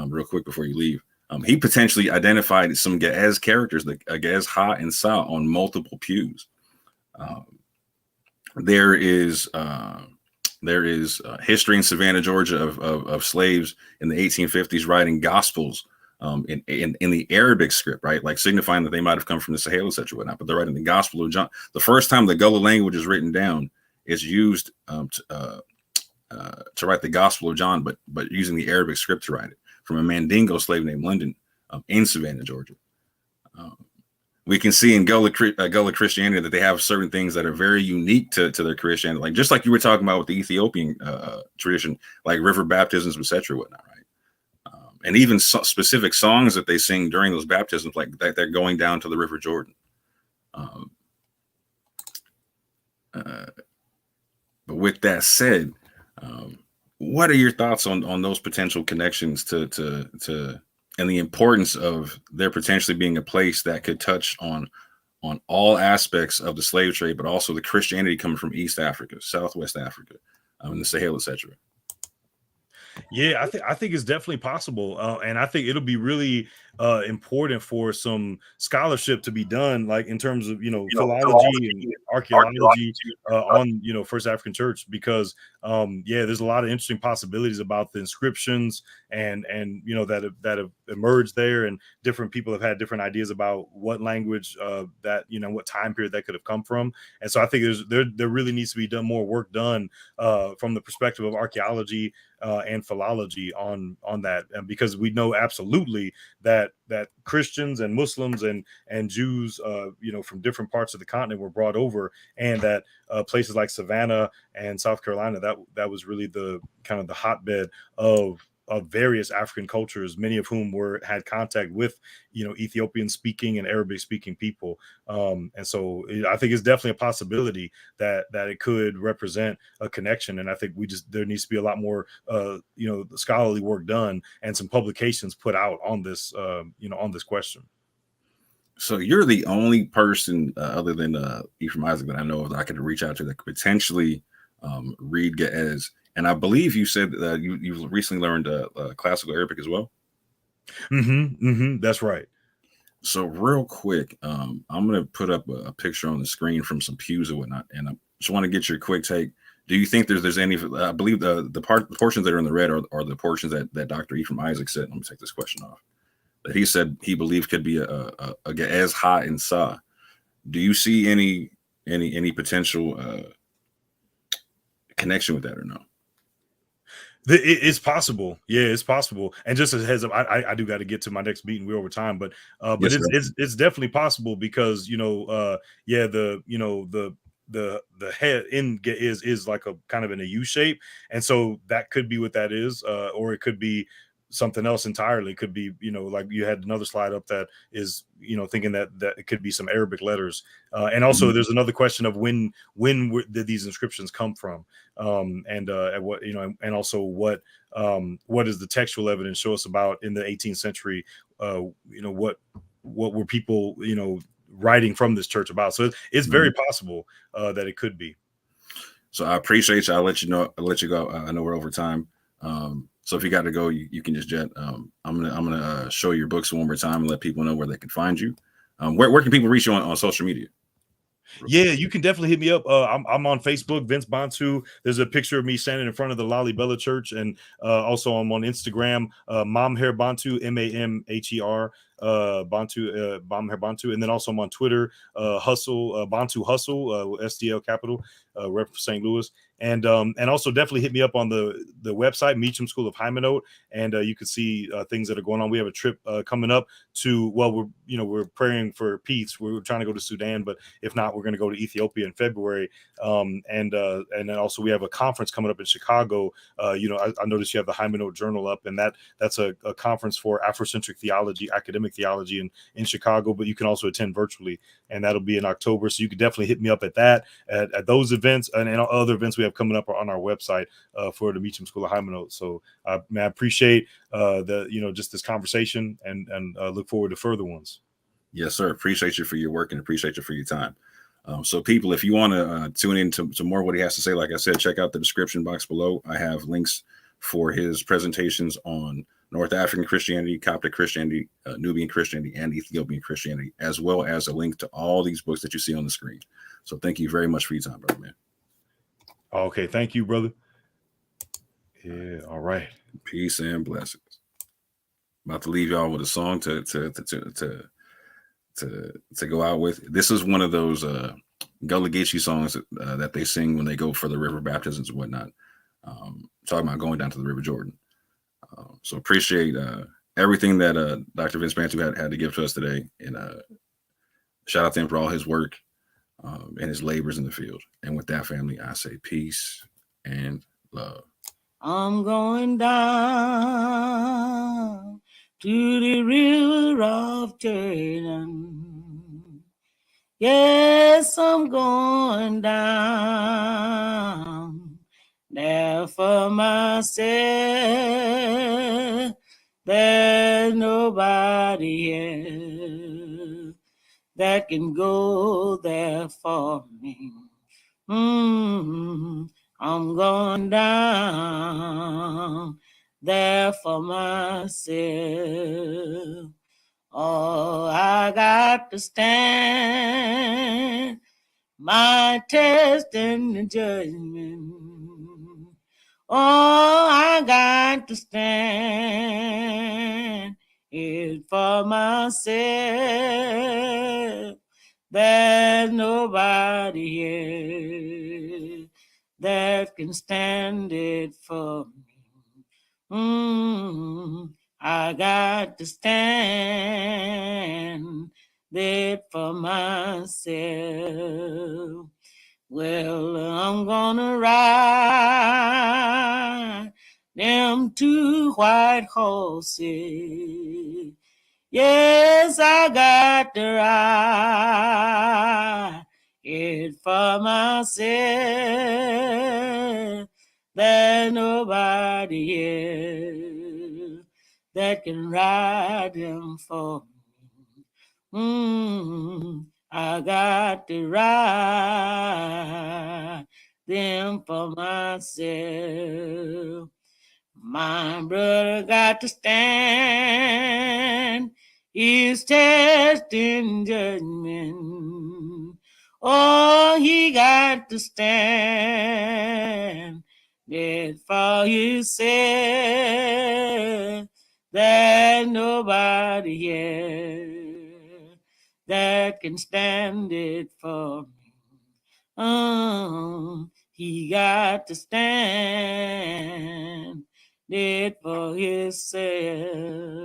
real quick before you leave. He potentially identified some Ge'ez characters, the Ge'ez Ha and Sa, on multiple pews. There is history in Savannah, Georgia, of slaves in the 1850s writing gospels in the Arabic script, right? Like signifying that they might have come from the Sahel, etc., whatnot. But they're writing the Gospel of John. The first time the Gullah language is written down, is used to write the Gospel of John, but using the Arabic script to write it, from a Mandingo slave named London in Savannah, Georgia. We can see in Gullah Christianity that they have certain things that are very unique to their Christianity, like just like you were talking about with the Ethiopian tradition, like river baptisms, etc., whatnot, right? And even specific songs that they sing during those baptisms, like that they're going down to the River Jordan. But with that said, what are your thoughts on those potential connections to and the importance of there potentially being a place that could touch on all aspects of the slave trade, but also the Christianity coming from East Africa, Southwest Africa, and the Sahel, etc. Yeah, I think it's definitely possible, and I think it'll be really important for some scholarship to be done, like in terms of philology and archaeology on First African Church, because yeah, there's a lot of interesting possibilities about the inscriptions and that have emerged there, and different people have had different ideas about what language that what time period that could have come from, and so I think there really needs to be done more work done from the perspective of archaeology and philology on that, and because we know absolutely that Christians and Muslims and Jews from different parts of the continent were brought over, and that places like Savannah and South Carolina, that was really the kind of the hotbed of various African cultures, many of whom had contact with Ethiopian speaking and Arabic speaking people, and so I think it's definitely a possibility that it could represent a connection. And I think there needs to be a lot more scholarly work done and some publications put out on this on this question. So you're the only person other than Ephraim Isaac that I know of that I could reach out to that could potentially read Ge'ez. And I believe you said that you've recently learned classical Arabic as well. That's right. So real quick, I'm going to put up a picture on the screen from some pews and whatnot, and I just want to get your quick take. Do you think there's any? I believe the portions that are in the red are the portions that Dr. Ephraim Isaac said. Let me take this question off. That he said he believed could be a Ge'ez Ha and Sa. Do you see any potential connection with that or no? It's possible. Yeah, it's possible. And just as a heads up, I do got to get to my next meeting. We're over time, but Yes, it's definitely possible because the head in is like a kind of in a U shape, and so that could be what that is, or it could be something else entirely. It could be like you had another slide up that is thinking that it could be some Arabic letters, and also there's another question of when did these inscriptions come from, and what and also what does the textual evidence show us about in the 18th century, what were people writing from this church about. So it's very possible that it could be. So I appreciate you. I'll let you go. I know we're over time. So if you got to go, you can just jet. I'm gonna show your books one more time and let people know where they can find you. Where can people reach you on social media? Yeah, you can definitely hit me up. I'm on Facebook, Vince Bantu. There's a picture of me standing in front of the Lalibela Church, and also I'm on Instagram, Mamher Bantu, Mamher Bantu, Mamher Bantu, and then also I'm on Twitter, Hustle Bantu Hustle, SDL Capital, rep for St. Louis. And also definitely hit me up on the website, Meacham School of Hymenot, and you can see things that are going on. We have a trip coming up to, we're praying for peace. We're trying to go to Sudan, but if not, we're going to go to Ethiopia in February. And then also we have a conference coming up in Chicago. I noticed you have the Hymenot Journal up, and that's a conference for Afrocentric theology, academic theology in Chicago, but you can also attend virtually, and that'll be in October. So you can definitely hit me up at that, at those events, and other events we have coming up on our website for the Meacham School of Hymenot. So I appreciate just this conversation, and look forward to further ones. Yes, sir. Appreciate you for your work and appreciate you for your time. So people, if you want to tune in to more of what he has to say, like I said, check out the description box below. I have links for his presentations on North African Christianity, Coptic Christianity, Nubian Christianity, and Ethiopian Christianity, as well as a link to all these books that you see on the screen. So thank you very much for your time, brother, man. Okay, thank you, brother. Yeah, all right. Peace and blessings. About to leave y'all with a song to go out with. This is one of those Gullah Geechee songs that they sing when they go for the river baptisms and whatnot. Talking about going down to the River Jordan. So appreciate everything that Dr. Vince Bantu had to give to us today, and shout out to him for all his work and his labors in the field. And with that, family, I say peace and love. I'm going down to the river of Jordan. Yes, I'm going down there for myself. There's nobody else that can go there for me. I'm going down there for myself. Oh, I got to stand my test and the judgment. Oh, I got to stand it for myself. There's nobody else that can stand it for me. I got to stand it for myself. Well, I'm gonna ride them 2 white horses. Yes, I got to ride it for myself. There's nobody else that can ride them for me. I got to ride them for myself. My brother got to stand his test in judgment. Oh, he got to stand it for himself. There's nobody else that can stand it for me. He got to stand it for himself.